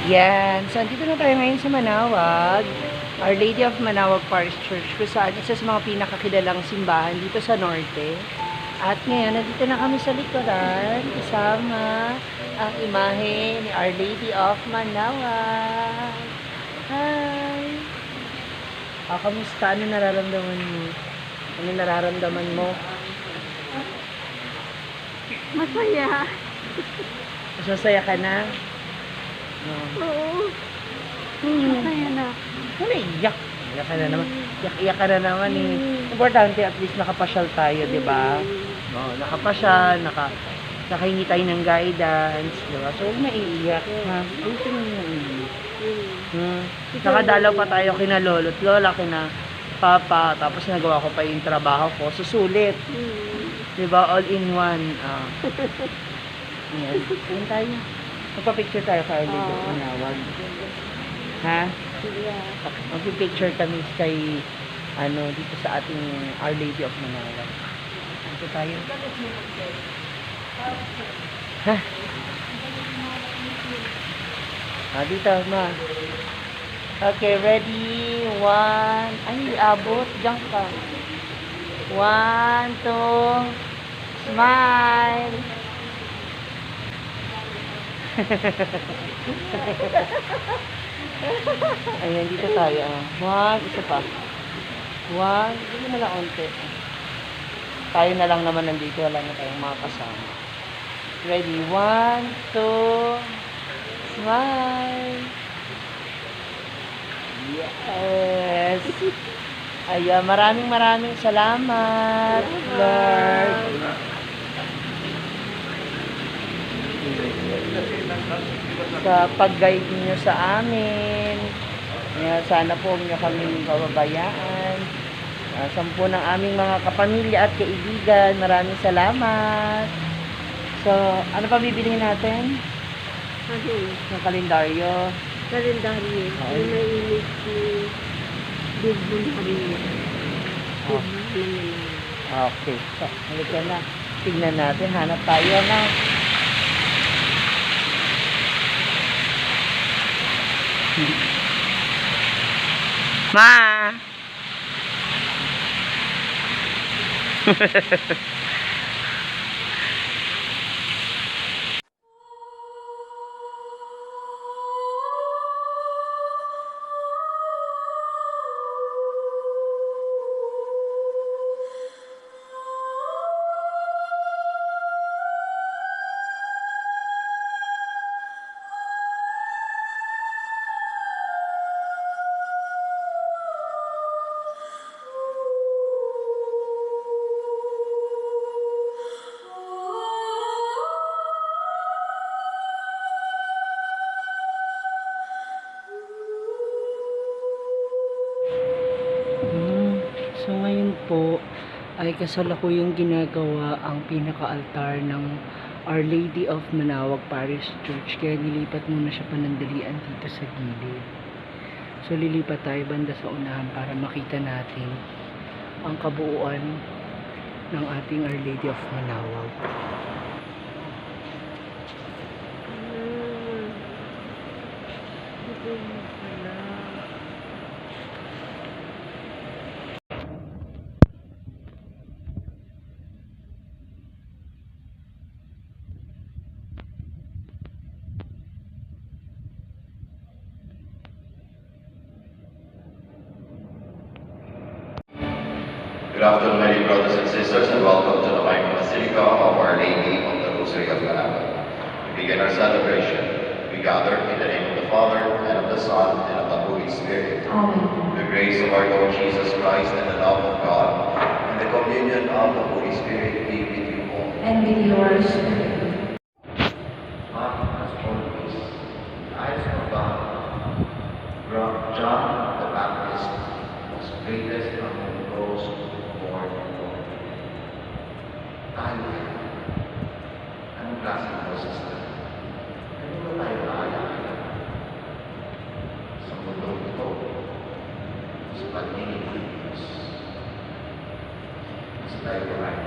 Yan. So, andito na tayo ngayon sa Manaoag. Our Lady of Manaoag Parish Church. Kung saan isa sa mga pinakakilalang simbahan dito sa Norte. At ngayon, nandito na kami sa likuran. Kasama ang imahe ni Our Lady of Manaoag. Hi! Kamusta? Ano nararamdaman mo? Ano nararamdaman mo? Masaya. Masasaya ka na? Oo. Masaya na. Ano iyak? Iyak ka na naman. Iyak ka na naman eh. Importante at least nakapasyal tayo, di ba? No, nakapasyal, nakahingi tayo ng guidance, di ba? So, huwag maiiyak. Ha? Huwag ka naiiyak. Nakadalaw pa tayo kina lolo't lola, kina papa, tapos nagawa ko pa yung trabaho ko. Susulit. Di ba? All in one. Yan. Yan tayo. Magpa-picture tayo kay Our Lady of Manaoag. Ha? Magpi-picture kami kay dito sa ating Our Lady of Manaoag. Dito tayo. Ha? Dito, ma. Okay, ready? 1. Ay, abot. Diyan ka. 1, 2. Smile. Ayan, dito tayo. 1, isa pa. 1, dito na lang onte. Tayo na lang naman nandito, wala na tayong mga kasama. Ready? 1, 2, smile. Yes. Ayan, maraming salamat, Lord. Sa pag-guide niyo sa amin. Sana po huwag niyo kaming pababayaan. Sa po ng aming mga kapamilya at kaibigan, maraming salamat. So, ano pa bibilihin natin? Ng kalendaryo. Kalendaryo. Okay. Yung may image ni Bibon Maria. Okay. So, halika na. Tignan natin. Hanap tayo na. Ma! So ngayon po ay kasalukuyang ginagawa ang pinaka-altar ng Our Lady of Manaoag Parish Church, kaya nilipat muna siya panandalian dito sa gilid. So lilipat tayo banda sa unahan para makita natin ang kabuuan ng ating Our Lady of Manaoag. Good afternoon, my dear brothers and sisters, and welcome to the Minor Basilica of Our Lady of the Rosary of Manaoag. We begin our celebration. We gather in the name of the Father, and of the Son, and of the Holy Spirit. Amen. The grace of our Lord Jesus Christ, and the love of God, and the communion of the Holy Spirit be with you all. And with your spirit. Mark as always, the eyes of God, John the Baptist was greatest among those born in Lord. Tayo yan. Anong klaseng boses na? Ano ba tayo naalala? Sa mundo ito, sa pagtingin ng Diyos. Mas tayo kumain.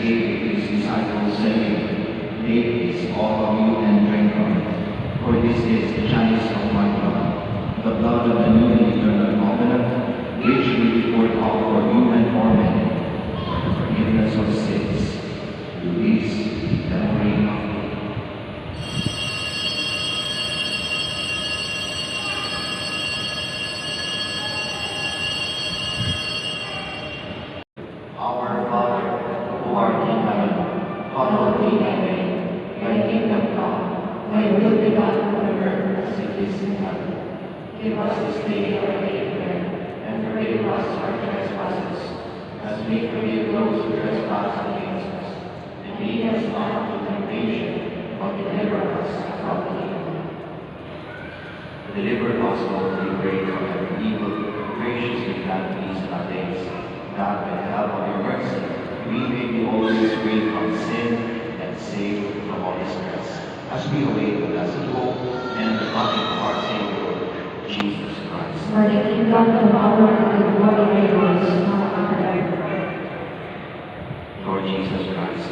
gave his disciples, saying, "Take this, all of you, and drink from it. For this is the chalice of my blood, the blood of the new and eternal covenant, which will be poured out for you and for many, for the forgiveness of sins. Do this in memory of me." Our Father, who art in heaven, hallowed be thy name. Thy kingdom come, thy will be done on earth as it is in heaven. Give us this day our daily bread, and forgive us our trespasses, as we forgive those who trespass against us. And lead us not into temptation, but deliver us from evil. Deliver us, Lord, we pray, from every evil. Graciously grant peace in our days, that with the help of your mercy, we may be always free from sin and saved from all distress, as we await the blessed hope and the coming of our Savior, Jesus Christ. For the kingdom, the power, and the glory are yours, now and forever. Lord Jesus Christ,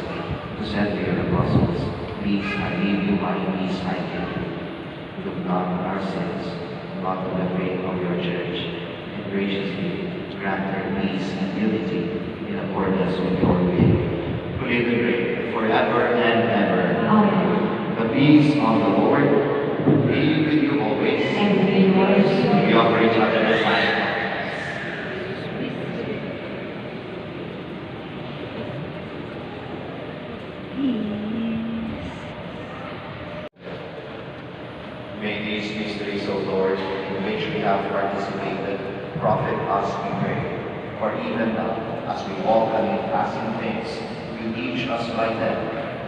who said to your apostles, "Peace I leave you, my peace I give you." Look not on our sins, but on the faith of your church, and graciously grant her peace and unity in accordance with your will, who live and reign forever and ever. Amen. The peace of the Lord be with you always. And with yours. We offer each other a sign. May these mysteries, O Lord, in which we have participated, profit us, we pray. For even now, as we walk amid passing things, you teach us by them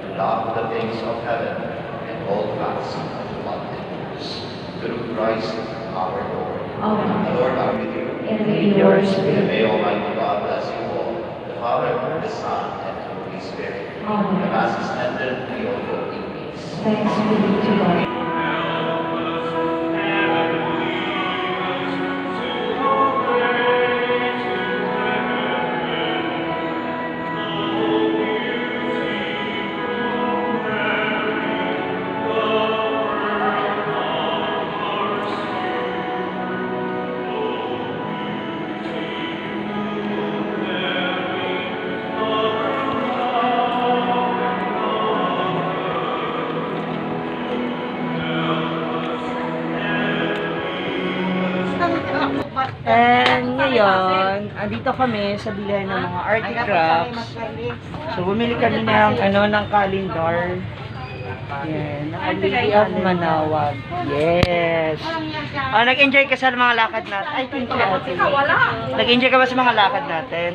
to love the things of heaven and hold fast to what endures. Through Christ our Lord. Amen. The Lord are with you. And with yours. And may Almighty God bless you all, the Father, the Son, and the Holy Spirit. Amen. The Mass is ended, we all go in peace. Thanks be to God. And ngayon, andito kami sa bilihan ng mga art crafts. So, bumili kami ng calendar. Yan, ng Lady of Manaoag. Yes. Nag-enjoy ka sa mga lakad natin. Ay, thank you, ate. Nag-enjoy ka ba sa mga lakad natin?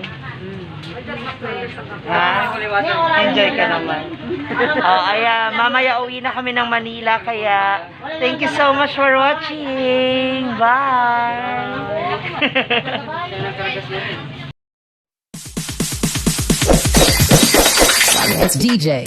Ha? Enjoy ka naman. Mamaya uwi na kami ng Manila, kaya thank you so much for watching. Bye! It's DJ.